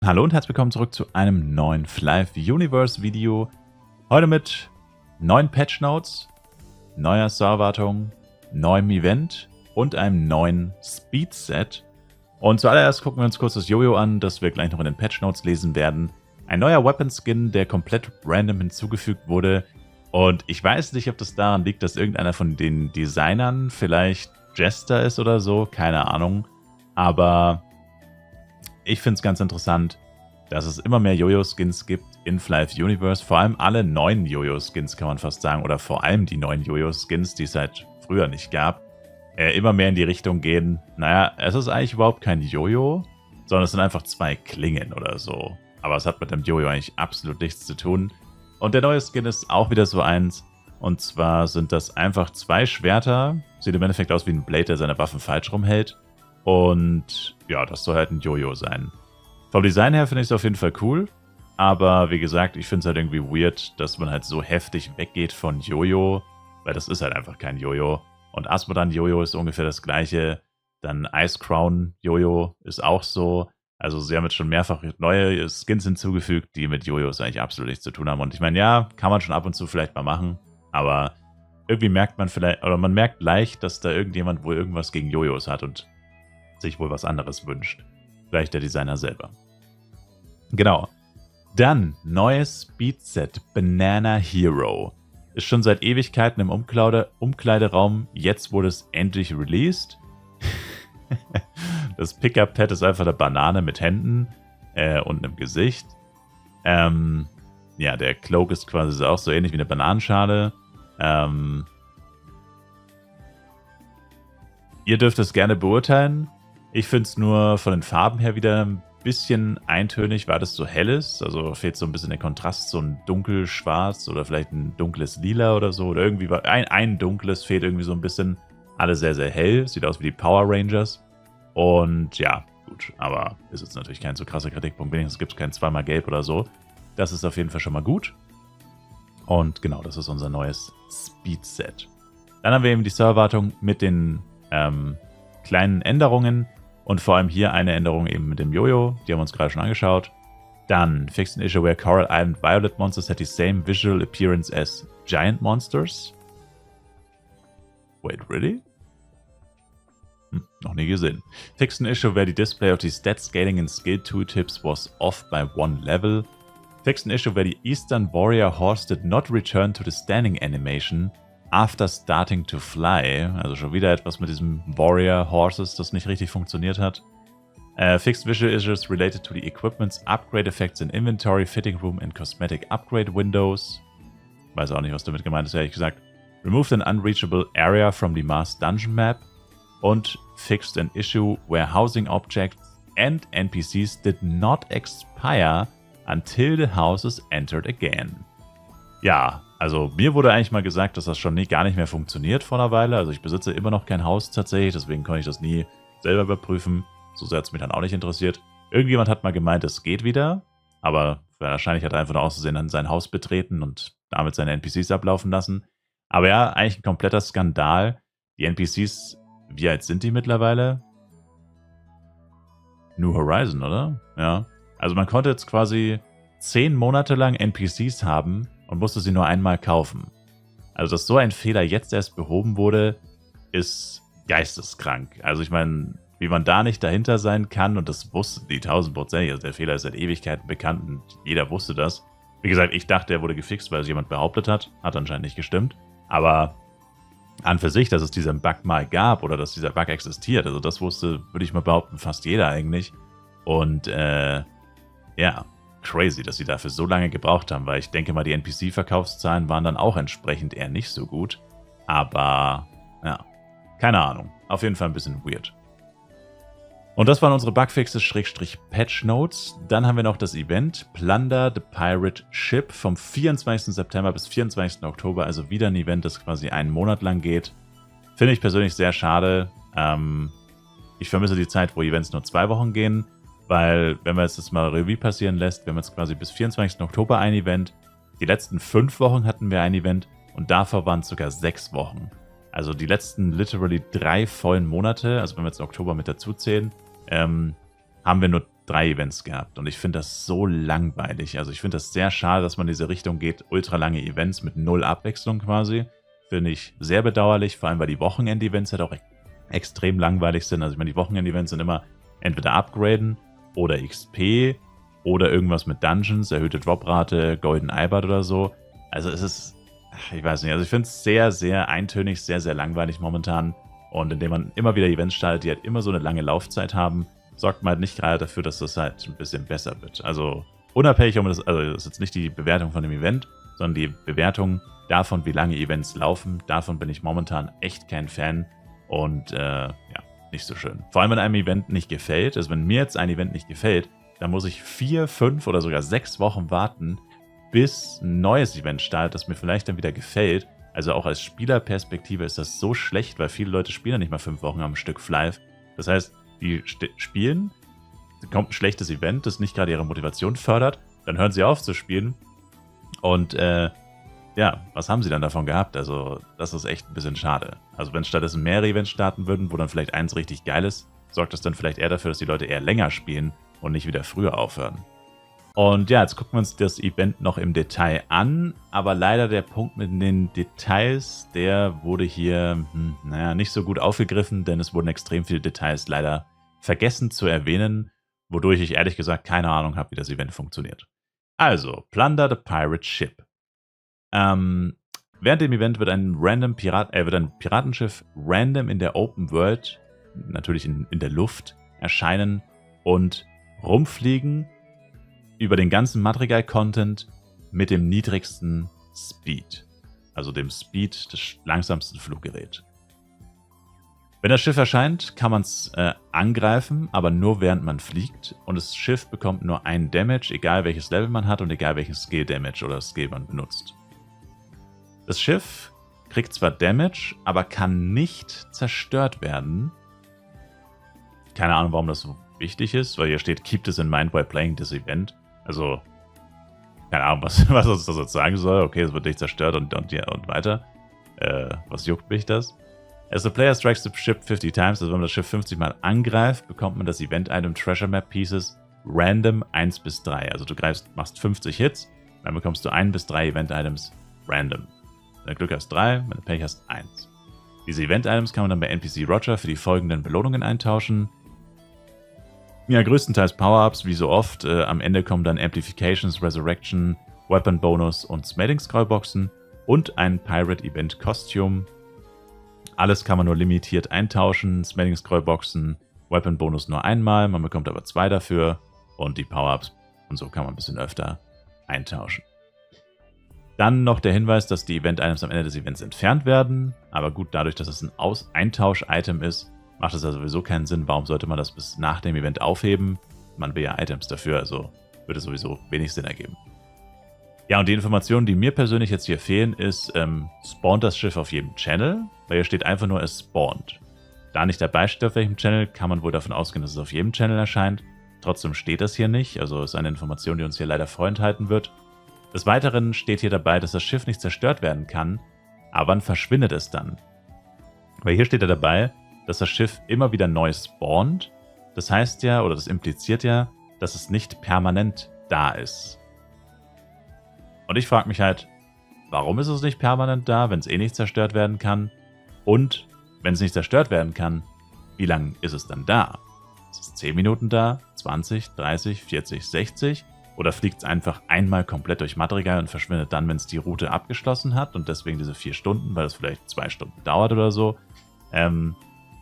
Hallo und herzlich willkommen zurück zu einem neuen Flive Universe Video. Heute mit neuen Patch Notes, neuer Serverwartung, neuem Event und einem neuen Speed Set. Und zuallererst gucken wir uns kurz das Jojo an, das wir gleich noch in den Patch Notes lesen werden. Ein neuer Weapon Skin, der komplett random hinzugefügt wurde. Und ich weiß nicht, ob das daran liegt, dass irgendeiner von den Designern vielleicht Jester ist oder so, keine Ahnung. Aber ich finde es ganz interessant, dass es immer mehr Jojo-Skins gibt in Flive Universe. Vor allem alle neuen Jojo-Skins, kann man fast sagen. Oder vor allem die neuen Jojo-Skins, die es halt früher nicht gab. Immer mehr in die Richtung gehen, naja, es ist eigentlich überhaupt kein Jojo, sondern es sind einfach zwei Klingen oder so. Aber es hat mit dem Jojo eigentlich absolut nichts zu tun. Und der neue Skin ist auch wieder so eins. Und zwar sind das einfach zwei Schwerter. Sieht im Endeffekt aus wie ein Blade, der seine Waffen falsch rumhält. Und ja, das soll halt ein Jojo sein. Vom Design her finde ich es auf jeden Fall cool. Aber wie gesagt, ich finde es halt irgendwie weird, dass man halt so heftig weggeht von Jojo. Weil das ist halt einfach kein Jojo. Und Asmodan Jojo ist ungefähr das gleiche. Dann Ice Crown Jojo ist auch so. Also sie haben jetzt schon mehrfach neue Skins hinzugefügt, die mit Jojos eigentlich absolut nichts zu tun haben. Und ich meine, ja, kann man schon ab und zu vielleicht mal machen. Aber irgendwie merkt man vielleicht, oder man merkt leicht, dass da irgendjemand wohl irgendwas gegen Jojos hat und sich wohl was anderes wünscht. Vielleicht der Designer selber. Genau. Dann neues Speedset Banana Hero. Ist schon seit Ewigkeiten im Umkleideraum. Jetzt wurde es endlich released. Das Pickup-Pad ist einfach eine Banane mit Händen und einem Gesicht. Ja, der Cloak ist quasi auch so ähnlich wie eine Bananenschale. Ihr dürft es gerne beurteilen. Ich finde es nur von den Farben her wieder ein bisschen eintönig, weil das so hell ist. Also fehlt so ein bisschen der Kontrast, so ein dunkelschwarz oder vielleicht ein dunkles Lila oder so. Oder irgendwie ein dunkles fehlt irgendwie so ein bisschen. Alle sehr, sehr hell. Sieht aus wie die Power Rangers. Und ja, gut. Aber ist jetzt natürlich kein so krasser Kritikpunkt. Wenigstens gibt es kein zweimal Gelb oder so. Das ist auf jeden Fall schon mal gut. Und genau, das ist unser neues Speed-Set. Dann haben wir eben die Serverwartung mit den kleinen Änderungen. Und vor allem hier eine Änderung eben mit dem Jojo. Die haben wir uns gerade schon angeschaut. Dann fixed an issue where Coral Island Violet Monsters had the same visual appearance as Giant Monsters. Wait, really? Noch nie gesehen. Fixed an issue where the display of the stat scaling and skill tooltips was off by one level. Fixed an issue where the Eastern Warrior Horse did not return to the standing animation after starting to fly. Also schon wieder etwas mit diesem Warrior Horses, das nicht richtig funktioniert hat. Fixed visual issues related to the equipment's upgrade effects in inventory, fitting room and cosmetic upgrade windows. Weiß auch nicht, was damit gemeint ist, ehrlich gesagt. Removed an unreachable area from the Mars Dungeon Map. Und fixed an issue where housing objects and NPCs did not expire until the houses entered again. Ja, also mir wurde eigentlich mal gesagt, dass das schon gar nicht mehr funktioniert vor einer Weile. Also ich besitze immer noch kein Haus tatsächlich, deswegen konnte ich das nie selber überprüfen. So sehr hat es mich dann auch nicht interessiert. Irgendjemand hat mal gemeint, es geht wieder, aber wahrscheinlich hat er einfach nur auszusehen dann sein Haus betreten und damit seine NPCs ablaufen lassen. Aber ja, eigentlich ein kompletter Skandal. Die NPCs, wie alt sind die mittlerweile? New Horizon, oder? Ja. Also man konnte jetzt quasi 10 Monate lang NPCs haben und musste sie nur einmal kaufen. Also, dass so ein Fehler jetzt erst behoben wurde, ist geisteskrank. Also ich meine, wie man da nicht dahinter sein kann, und das wussten die 1000%, also der Fehler ist seit Ewigkeiten bekannt und jeder wusste das. Wie gesagt, ich dachte, er wurde gefixt, weil es jemand behauptet hat. Hat anscheinend nicht gestimmt. Aber an für sich, dass es diesen Bug mal gab oder dass dieser Bug existiert, also das wusste, würde ich mal behaupten, fast jeder eigentlich. Und ja, crazy, dass sie dafür so lange gebraucht haben, weil ich denke mal, die NPC-Verkaufszahlen waren dann auch entsprechend eher nicht so gut. Aber, ja, keine Ahnung. Auf jeden Fall ein bisschen weird. Und das waren unsere Bugfixes-Patch-Notes. Dann haben wir noch das Event Plunder the Pirate Ship vom 24. September bis 24. Oktober. Also wieder ein Event, das quasi einen Monat lang geht. Finde ich persönlich sehr schade. Ich vermisse die Zeit, wo Events nur 2 Wochen gehen. Weil, wenn man jetzt das mal Revue passieren lässt, wir haben jetzt quasi bis 24. Oktober ein Event. Die letzten 5 Wochen hatten wir ein Event und davor waren es sogar 6 Wochen. Also die letzten literally 3 vollen Monate, also wenn wir jetzt Oktober mit dazu zählen, haben wir nur 3 Events gehabt. Und ich finde das so langweilig. Also ich finde das sehr schade, dass man in diese Richtung geht. Ultra lange Events mit 0 Abwechslung quasi. Finde ich sehr bedauerlich, vor allem weil die Wochenend-Events halt auch extrem langweilig sind. Also ich meine, die Wochenend-Events sind immer entweder Upgraden oder XP oder irgendwas mit Dungeons, erhöhte Droprate, Golden Albert oder so. Also es ist, ich weiß nicht, also ich finde es sehr, sehr eintönig, sehr, sehr langweilig momentan. Und indem man immer wieder Events startet, die halt immer so eine lange Laufzeit haben, sorgt man halt nicht gerade dafür, dass das halt ein bisschen besser wird. Also unabhängig, also das ist jetzt nicht die Bewertung von dem Event, sondern die Bewertung davon, wie lange Events laufen. Davon bin ich momentan echt kein Fan und ja, nicht so schön. Vor allem, wenn einem Event nicht gefällt. Also wenn mir jetzt ein Event nicht gefällt, dann muss ich 4, 5 oder sogar 6 Wochen warten, bis ein neues Event startet, das mir vielleicht dann wieder gefällt. Also auch als Spielerperspektive ist das so schlecht, weil viele Leute spielen ja nicht mal 5 Wochen am Stück Flive. Das heißt, die spielen, kommt ein schlechtes Event, das nicht gerade ihre Motivation fördert, dann hören sie auf zu spielen und ja, was haben sie dann davon gehabt? Also das ist echt ein bisschen schade. Also wenn stattdessen mehrere Events starten würden, wo dann vielleicht eins richtig geil ist, sorgt das dann vielleicht eher dafür, dass die Leute eher länger spielen und nicht wieder früher aufhören. Und ja, jetzt gucken wir uns das Event noch im Detail an, aber leider der Punkt mit den Details, der wurde hier, naja, nicht so gut aufgegriffen, denn es wurden extrem viele Details leider vergessen zu erwähnen, wodurch ich ehrlich gesagt keine Ahnung habe, wie das Event funktioniert. Also, Plunder the Pirate Ship. Während dem Event wird ein Piratenschiff random in der Open World, natürlich in der Luft, erscheinen und rumfliegen über den ganzen Madrigal-Content mit dem niedrigsten Speed. Also dem Speed des langsamsten Fluggeräts. Wenn das Schiff erscheint, kann man es angreifen, aber nur während man fliegt. Und das Schiff bekommt nur einen Damage, egal welches Level man hat und egal welchen Skill-Damage oder Skill man benutzt. Das Schiff kriegt zwar Damage, aber kann nicht zerstört werden. Keine Ahnung, warum das so wichtig ist, weil hier steht, keep this in mind while playing this event. Also, keine Ahnung, was uns das jetzt sagen soll. Okay, es wird nicht zerstört und weiter. Was juckt mich das? As the player strikes the ship 50 times, also wenn man das Schiff 50 Mal angreift, bekommt man das Event-Item Treasure Map Pieces random 1 bis 3. Also du machst 50 Hits, dann bekommst du 1 bis 3 Event-Items random. Wenn du Glück hast 3, wenn du Pech hast 1. Diese Event-Items kann man dann bei NPC Roger für die folgenden Belohnungen eintauschen. Ja, größtenteils Power-Ups, wie so oft. Am Ende kommen dann Amplifications, Resurrection, Weapon Bonus und Smelling Scrollboxen und ein Pirate Event Costume. Alles kann man nur limitiert eintauschen. Smelling Scrollboxen, Weapon Bonus nur einmal, man bekommt aber 2 dafür und die Power-Ups und so kann man ein bisschen öfter eintauschen. Dann noch der Hinweis, dass die Event-Items am Ende des Events entfernt werden. Aber gut, dadurch, dass es ein Eintausch-Item ist, macht es ja sowieso keinen Sinn. Warum sollte man das bis nach dem Event aufheben? Man will ja Items dafür, also würde es sowieso wenig Sinn ergeben. Ja, und die Informationen, die mir persönlich jetzt hier fehlen, ist, spawnt das Schiff auf jedem Channel? Weil hier steht einfach nur, es spawnt. Da nicht dabei steht, auf welchem Channel, kann man wohl davon ausgehen, dass es auf jedem Channel erscheint. Trotzdem steht das hier nicht, also ist eine Information, die uns hier leider vorenthalten wird. Des Weiteren steht hier dabei, dass das Schiff nicht zerstört werden kann, aber wann verschwindet es dann? Weil hier steht ja dabei, dass das Schiff immer wieder neu spawnt. Das heißt ja, oder das impliziert ja, dass es nicht permanent da ist. Und ich frage mich halt, warum ist es nicht permanent da, wenn es eh nicht zerstört werden kann? Und wenn es nicht zerstört werden kann, wie lange ist es dann da? Ist es 10 Minuten da, 20, 30, 40, 60? Oder fliegt es einfach einmal komplett durch Madrigal und verschwindet dann, wenn es die Route abgeschlossen hat und deswegen diese 4 Stunden, weil es vielleicht 2 Stunden dauert oder so.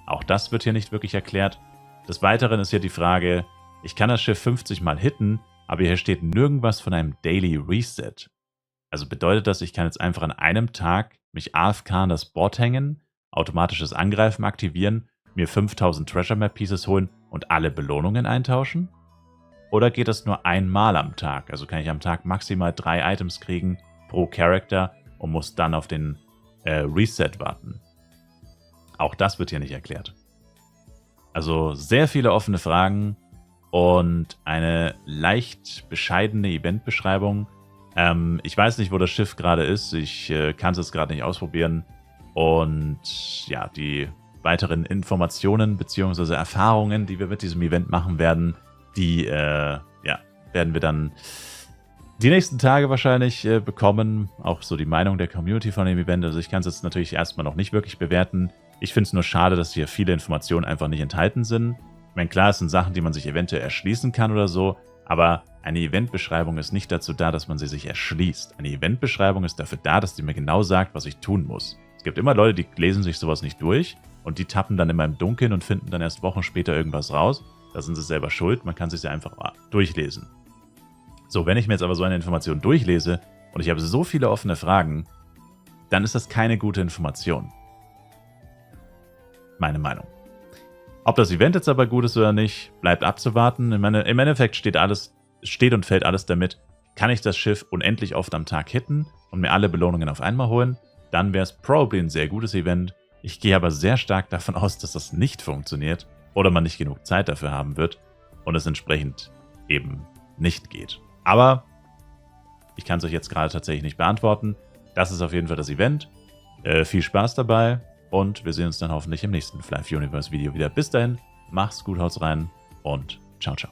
Auch das wird hier nicht wirklich erklärt. Des Weiteren ist hier die Frage, ich kann das Schiff 50 Mal hitten, aber hier steht nirgendwas von einem Daily Reset. Also bedeutet das, ich kann jetzt einfach an einem Tag mich AFK an das Board hängen, automatisches Angreifen aktivieren, mir 5000 Treasure Map Pieces holen und alle Belohnungen eintauschen? Oder geht das nur einmal am Tag? Also kann ich am Tag maximal 3 Items kriegen pro Charakter und muss dann auf den Reset warten. Auch das wird hier nicht erklärt. Also sehr viele offene Fragen und eine leicht bescheidene Eventbeschreibung. Ich weiß nicht, wo das Schiff gerade ist. Ich kann es jetzt gerade nicht ausprobieren. Und ja, die weiteren Informationen bzw. Erfahrungen, die wir mit diesem Event machen werden, Die werden wir dann die nächsten Tage wahrscheinlich bekommen. Auch so die Meinung der Community von dem Event. Also ich kann es jetzt natürlich erstmal noch nicht wirklich bewerten. Ich finde es nur schade, dass hier viele Informationen einfach nicht enthalten sind. Ich meine, klar, es sind Sachen, die man sich eventuell erschließen kann oder so, aber eine Eventbeschreibung ist nicht dazu da, dass man sie sich erschließt. Eine Eventbeschreibung ist dafür da, dass die mir genau sagt, was ich tun muss. Es gibt immer Leute, die lesen sich sowas nicht durch und die tappen dann immer im Dunkeln und finden dann erst Wochen später irgendwas raus. Da sind sie selber schuld, man kann sich ja einfach durchlesen. So, wenn ich mir jetzt aber so eine Information durchlese und ich habe so viele offene Fragen, dann ist das keine gute Information. Meine Meinung. Ob das Event jetzt aber gut ist oder nicht, bleibt abzuwarten. Im Endeffekt steht und fällt alles damit, kann ich das Schiff unendlich oft am Tag hitten und mir alle Belohnungen auf einmal holen, dann wäre es probably ein sehr gutes Event. Ich gehe aber sehr stark davon aus, dass das nicht funktioniert oder man nicht genug Zeit dafür haben wird und es entsprechend eben nicht geht. Aber ich kann es euch jetzt gerade tatsächlich nicht beantworten. Das ist auf jeden Fall das Event. Viel Spaß dabei und wir sehen uns dann hoffentlich im nächsten Flive Universe Video wieder. Bis dahin, macht's gut, haut's rein und ciao, ciao.